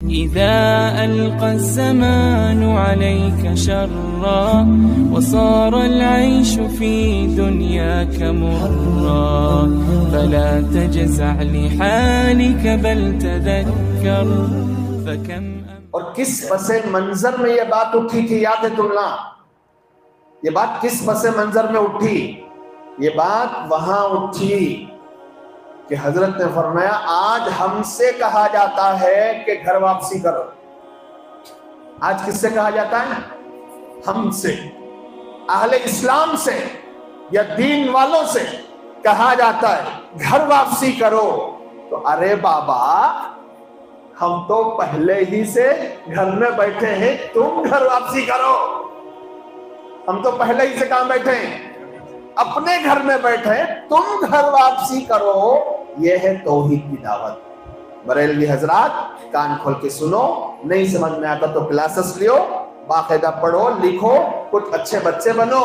إذا ألقى الزمان عليك شرا وصار العيش في دنياك مرا فلا تجزع لحالك بل تذكر فكم اور کس پس منظر میں یہ بات اٹھی تھی یاد ہے تمنا؟ یہ بات کس پس منظر میں اٹھی؟ یہ بات وہاں اٹھی کہ حضرت نے فرمایا آج ہم سے کہا جاتا ہے کہ گھر واپسی کرو۔ آج کس سے کہا جاتا ہے؟ ہم سے، اہل اسلام سے یا دین والوں سے کہا جاتا ہے گھر واپسی کرو۔ تو ارے بابا ہم تو پہلے ہی سے گھر میں بیٹھے ہیں، تم گھر واپسی کرو۔ ہم تو پہلے ہی سے کہاں بیٹھے ہیں؟ اپنے گھر میں بیٹھے، تم گھر واپسی کرو۔ یہ ہے توحید کی دعوت۔ بریلوی حضرات کان کھول کے سنو، نہیں سمجھ میں آتا تو کلاسز لیو، باقاعدہ پڑھو لکھو، کچھ اچھے بچے بنو،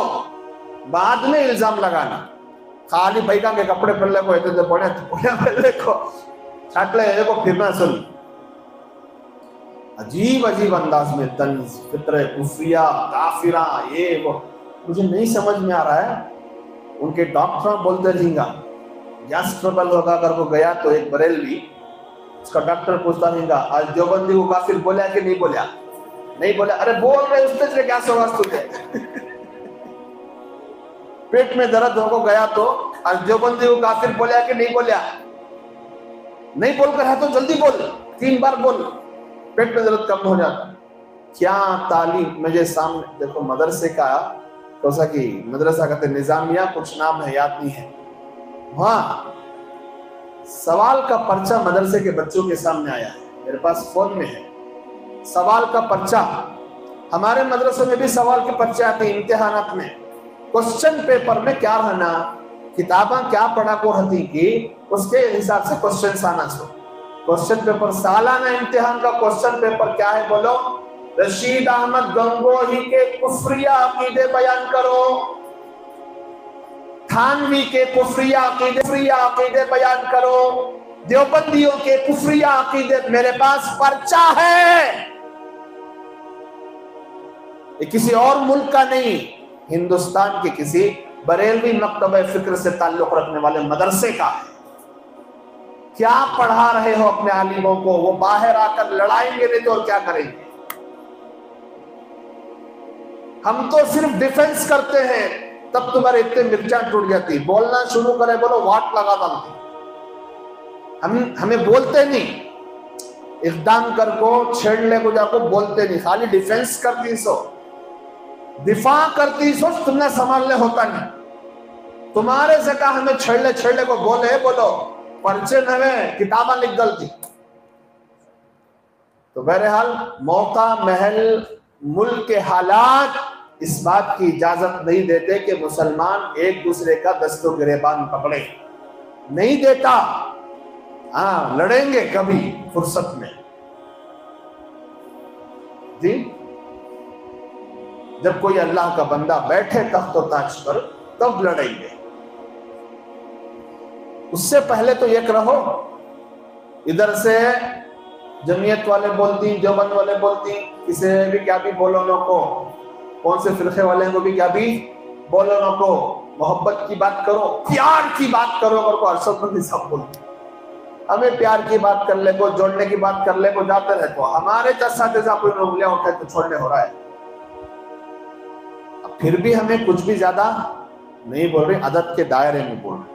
بعد میں الزام لگانا۔ خالی بھائیکا کے کپڑے پہلے کو ایتے پڑھے پہلے کو چھاٹلے کو پھرنا سن، عجیب عجیب انداز میں طنز، فطرے، کفریہ، کافرہ، یہ وہ مجھے نہیں سمجھ میں آ رہا ہے۔ ان کے ڈاکٹر بولتے رہیں گا گیس ٹربل ہوگا اگر وہ گیا تو ایک بریلوی اس کا ڈاکٹر پوچھتا رہیں گا آج دیوبندی کو کافر بولا کہ نہیں بولا؟ نہیں بولا۔ ارے بول رہے اس سے کیا ہوگا تجھے؟ پیٹ میں درد ہوگا گیا تو آج دیوبندی کو کافر بولا کہ نہیں بولا؟ نہیں بول کر ہے تو جلدی بول، 3 بار بول، پیٹ میں درد کم ہو جاتا۔ کیا تعلیم مجھے سامنے دیکھو، مدرسے کا کوسا کی مدرسہ کہتے نظامیہ، کچھ نام ہے یاد نہیں ہے، وہاں سوال کا پرچہ مدرسے کے بچوں کے سامنے آیا ہے، میرے پاس فون میں ہے سوال کا پرچہ۔ ہمارے مدرسوں میں بھی سوال کے پرچے آتے ہیں امتحانات میں۔ کوسچن پیپر میں کیا رہنا، کتاباں کیا پڑھا کو ہتی کی اس کے حساب سے کوسچنز آنا سو۔ کوسچن پیپر سالانہ امتحان کا کوسچن پیپر کیا ہے بولو؟ رشید احمد گنگوہی کے کفریہ عقیدے بیان کرو، تھانوی کے کفریہ عقیدے بیان کرو، دیوبندیوں کے کفریہ عقیدے۔ میرے پاس پرچہ ہے، یہ کسی اور ملک کا نہیں، ہندوستان کے کسی بریلوی مکتبہ فکر سے تعلق رکھنے والے مدرسے کا ہے۔ کیا پڑھا رہے ہو اپنے عالموں کو؟ وہ باہر آ کر لڑائیں گے نہیں تو کیا کریں گے؟ ہم تو صرف ڈیفنس کرتے ہیں، تب تمہارے اتنے مرچاں ٹوٹ جاتی، بولنا شروع کرے بولو واٹ لگا ڈالتے۔ ہمیں بولتے نہیں، اقدام کر کو چھیڑنے کو جا کو بولتے نہیں، خالی ڈیفنس کرتی سو، دفاع کرتی سو، تم نے سنبھالنے ہوتا نہیں۔ تمہارے سے کہا ہمیں چھیڑنے کو بولے بولو، پرچے نوے کتاباں لکھ ڈالتی۔ تو بہرحال موقع، محل، ملک کے حالات اس بات کی اجازت نہیں دیتے کہ مسلمان ایک دوسرے کا دست و گریبان پکڑے، نہیں دیتا۔ ہاں لڑیں گے کبھی فرصت میں، جی جب کوئی اللہ کا بندہ بیٹھے تخت و تاج پر تب لڑیں گے، اس سے پہلے تو یک رہو۔ ادھر سے جمعیت والے بولتی، دیوبند والے بولتی، کسی بھی کیا بھی بولو نو کو، کون سے فرقے والے کو بھی کیا بھی بولو نو کو، محبت کی بات کرو، پیار کی بات کرو، اور کو ارشد مندی سب بولتی۔ ہمیں پیار کی بات کر لے کو، جوڑنے کی بات کر لے کو جاتے رہے کو، ہمارے اساتذہ کوئی انگلیاں اٹھائے تو چھوڑنے ہو رہا ہے۔ پھر بھی ہمیں کچھ بھی زیادہ نہیں بول رہے، عدد کے دائرے میں بول رہے۔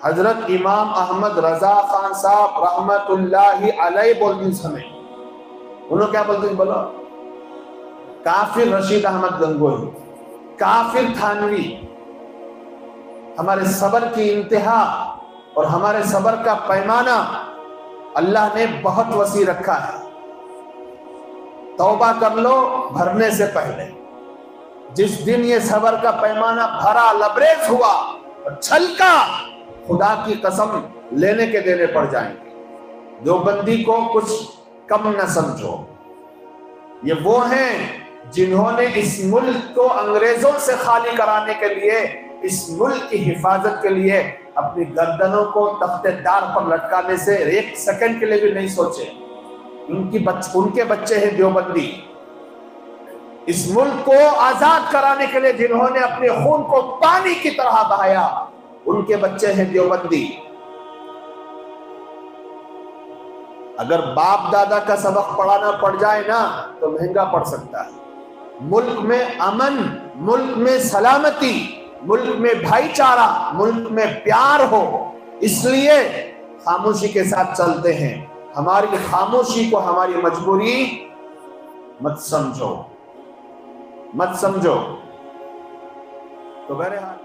حضرت امام احمد رضا خان صاحب رحمت اللہ علیہ بولتے ہیں سمیں، انہوں کیا بولتے ہیں بولو؟ کافر رشید احمد گنگوہی، کافر تھانوی۔ ہمارے صبر کی انتہا اور ہمارے صبر کا پیمانہ اللہ نے بہت وسیع رکھا ہے۔ توبہ کر لو بھرنے سے پہلے۔ جس دن یہ صبر کا پیمانہ بھرا، لبریز ہوا اور چھلکا، خدا کی قسم لینے کے دینے پڑ جائیں گے۔ دیوبندی کو کچھ کم نہ سمجھو، یہ وہ ہیں جنہوں نے اس ملک کو انگریزوں سے خالی کرانے کے لیے، اس ملک کی حفاظت کے لیے اپنی گردنوں کو تختے دار پر لٹکانے سے ایک سیکنڈ کے لیے بھی نہیں سوچے۔ ان کے بچے ہیں دیوبندی۔ اس ملک کو آزاد کرانے کے لیے جنہوں نے اپنے خون کو پانی کی طرح بہایا، ان کے بچے ہیں دیوبندی۔ اگر باپ دادا کا سبق پڑھانا پڑ جائے نا تو مہنگا پڑ سکتا ہے۔ ملک میں امن، ملک میں سلامتی، ملک میں بھائی چارہ، ملک میں پیار ہو، اس لیے خاموشی کے ساتھ چلتے ہیں۔ ہماری خاموشی کو ہماری مجبوری مت سمجھو، مت سمجھو۔ تو بہرحال